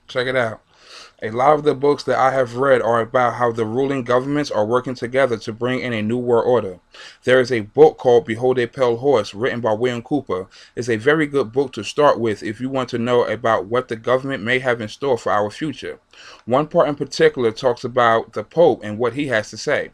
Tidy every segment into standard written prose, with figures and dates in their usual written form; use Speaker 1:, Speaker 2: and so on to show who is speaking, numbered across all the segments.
Speaker 1: Check it out. A lot of the books that I have read are about how the ruling governments are working together to bring in a new world order. There is a book called Behold a Pale Horse, written by William Cooper. It's a very good book to start with if you want to know about what the government may have in store for our future. One part in particular talks about the Pope and what he has to say.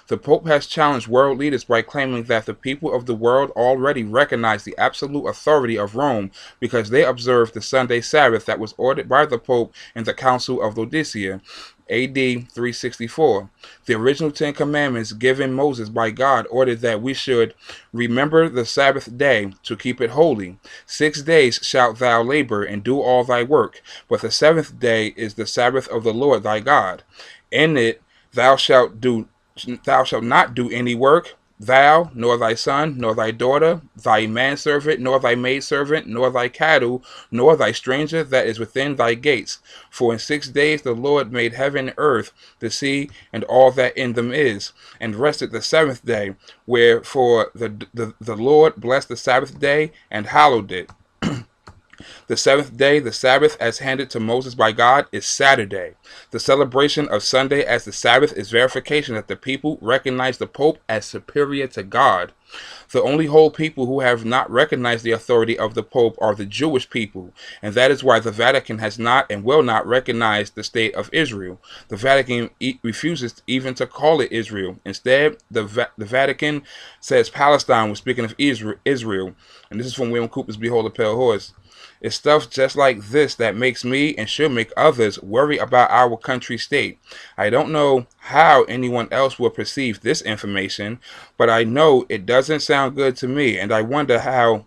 Speaker 1: The Pope has challenged world leaders by claiming that the people of the world already recognize the absolute authority of Rome because they observed the Sunday Sabbath that was ordered by the Pope in the Council of Laodicea, AD 364. The original Ten Commandments given Moses by God ordered that we should remember the Sabbath day to keep it holy. 6 days shalt thou labor and do all thy work, but the seventh day is the Sabbath of the Lord thy God. In it thou shalt not do any work, thou, nor thy son, nor thy daughter, thy manservant, nor thy maidservant, nor thy cattle, nor thy stranger that is within thy gates. For in 6 days the Lord made heaven and earth, the sea, and all that in them is, and rested the seventh day. Wherefore the Lord blessed the Sabbath day and hallowed it. The seventh day, the Sabbath, as handed to Moses by God, is Saturday. The celebration of Sunday as the Sabbath is verification that the people recognize the Pope as superior to God. The only whole people who have not recognized the authority of the Pope are the Jewish people, and that is why the Vatican has not and will not recognize the state of Israel. The Vatican refuses even to call it Israel. Instead, the Vatican says Palestine was speaking of Israel. And this is from William Cooper's Behold a Pale Horse. It's stuff just like this that makes me and should make others worry about our country state. I don't know how anyone else will perceive this information, but I know it doesn't sound good to me, and I wonder how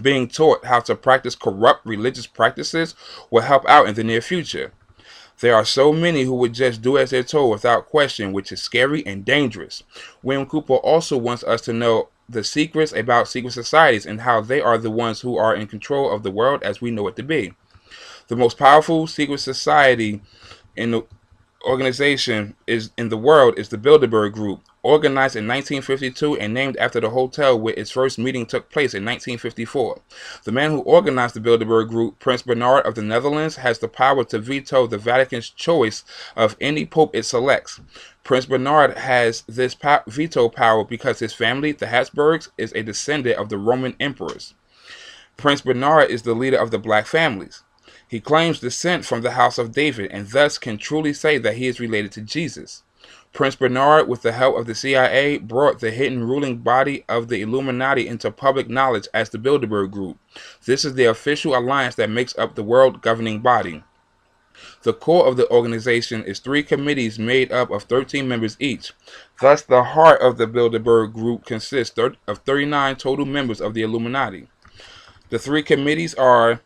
Speaker 1: being taught how to practice corrupt religious practices will help out in the near future. There are so many who would just do as they're told without question, which is scary and dangerous. William Cooper also wants us to know the secrets about secret societies and how they are the ones who are in control of the world as we know it to be. The most powerful secret society in the organization is in the world is the Bilderberg Group, organized in 1952 and named after the hotel where its first meeting took place in 1954. The man who organized the Bilderberg Group, Prince Bernard of the Netherlands, has the power to veto the Vatican's choice of any pope it selects. Prince Bernard has this veto power because his family, the Habsburgs, is a descendant of the Roman emperors. Prince Bernard is the leader of the black families. He claims descent from the house of David and thus can truly say that he is related to Jesus. Prince Bernard, with the help of the CIA, brought the hidden ruling body of the Illuminati into public knowledge as the Bilderberg Group. This is the official alliance that makes up the world governing body. The core of the organization is 3 committees made up of 13 members each. Thus, the heart of the Bilderberg Group consists of 39 total members of the Illuminati. The 3 committees are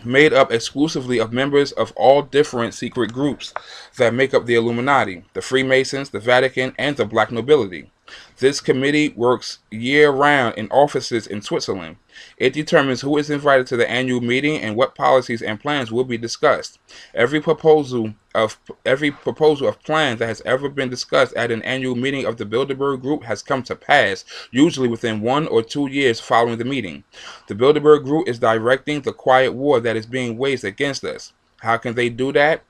Speaker 1: made up exclusively of members of all different secret groups that make up the Illuminati, the Freemasons, the Vatican, and the black nobility. This committee works year-round in offices in Switzerland. It determines who is invited to the annual meeting and what policies and plans will be discussed. Every proposal of plan that has ever been discussed at an annual meeting of the Bilderberg Group has come to pass, usually within 1 or 2 years following the meeting. The Bilderberg Group is directing the quiet war that is being waged against us. How can they do that?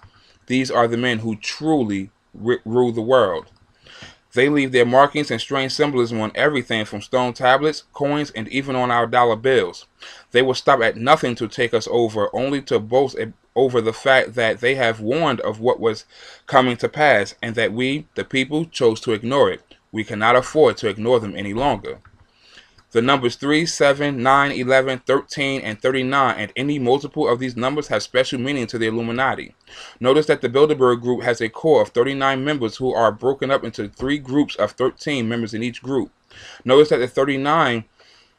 Speaker 1: These are the men who truly rule the world. They leave their markings and strange symbolism on everything from stone tablets, coins, and even on our dollar bills. They will stop at nothing to take us over, only to boast over the fact that they have warned of what was coming to pass, and that we, the people, chose to ignore it. We cannot afford to ignore them any longer. The numbers 3, 7, 9, 11, 13, and 39, and any multiple of these numbers have special meaning to the Illuminati. Notice that the Bilderberg Group has a core of 39 members who are broken up into 3 groups of 13 members in each group. Notice that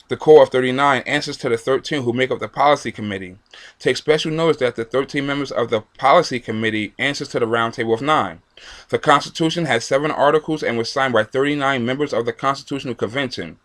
Speaker 1: the core of 39 answers to the 13 who make up the policy committee. Take special notice that the 13 members of the policy committee answers to the round table of 9. The Constitution has 7 articles and was signed by 39 members of the Constitutional Convention.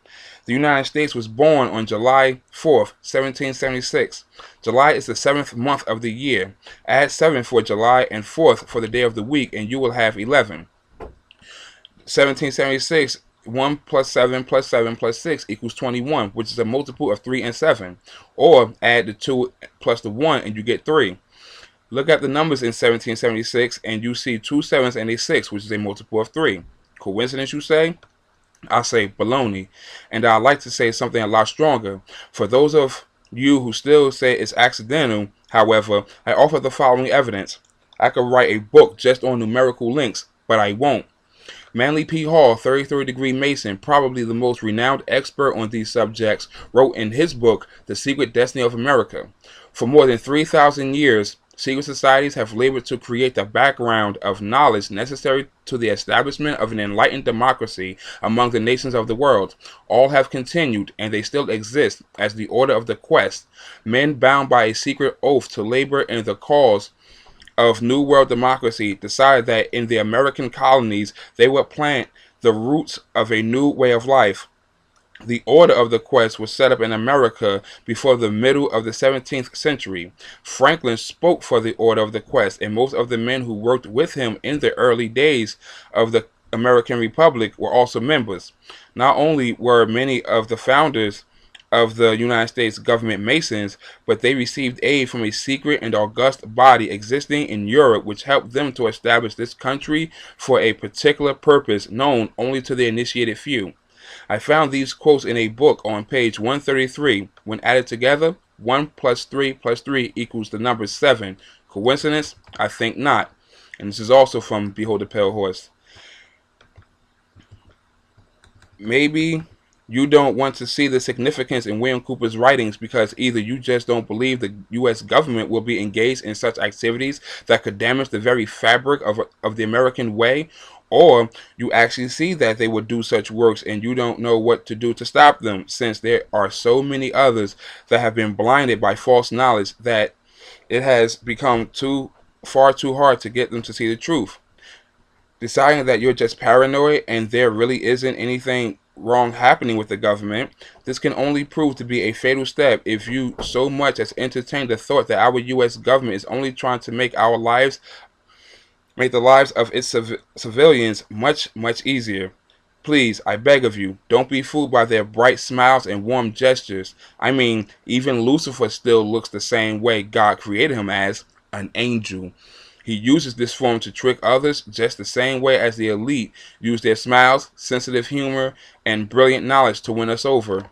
Speaker 1: The United States was born on July 4th, 1776. July is the 7th month of the year. Add 7 for July and 4th for the day of the week, and you will have 11. 1776, 1 plus 7 plus 7 plus 6 equals 21, which is a multiple of 3 and 7. Or add the 2 plus the 1 and you get 3. Look at the numbers in 1776 and you see two sevens and a six, which is a multiple of 3. Coincidence, you say? I say baloney. And I like to say something a lot stronger. For those of you who still say it's accidental, however, I offer the following evidence. I could write a book just on numerical links, but I won't. Manly P. Hall, 33rd degree Mason, probably the most renowned expert on these subjects, wrote in his book, The Secret Destiny of America. For more than 3,000 years, secret societies have labored to create the background of knowledge necessary to the establishment of an enlightened democracy among the nations of the world. All have continued, and they still exist, as the order of the quest, men bound by a secret oath to labor in the cause of New World democracy, decided that in the American colonies they would plant the roots of a new way of life. The Order of the Quest was set up in America before the middle of the 17th century. Franklin spoke for the Order of the Quest, and most of the men who worked with him in the early days of the American Republic were also members. Not only were many of the founders of the United States government Masons, but they received aid from a secret and august body existing in Europe, which helped them to establish this country for a particular purpose known only to the initiated few. I found these quotes in a book on page 133. When added together, 1 plus 3 plus 3 equals the number 7. Coincidence? I think not. And this is also from Behold the Pale Horse. Maybe you don't want to see the significance in William Cooper's writings because either you just don't believe the U.S. government will be engaged in such activities that could damage the very fabric of the American way, or you actually see that they would do such works and you don't know what to do to stop them, since there are so many others that have been blinded by false knowledge that it has become far too hard to get them to see the truth. Deciding that you're just paranoid and there really isn't anything wrong happening with the government, this can only prove to be a fatal step if you so much as entertain the thought that our U.S. government is only trying to make the lives of its civilians much, much easier. Please, I beg of you, don't be fooled by their bright smiles and warm gestures. I mean, even Lucifer still looks the same way God created him as, an angel. He uses this form to trick others just the same way as the elite use their smiles, sensitive humor, and brilliant knowledge to win us over.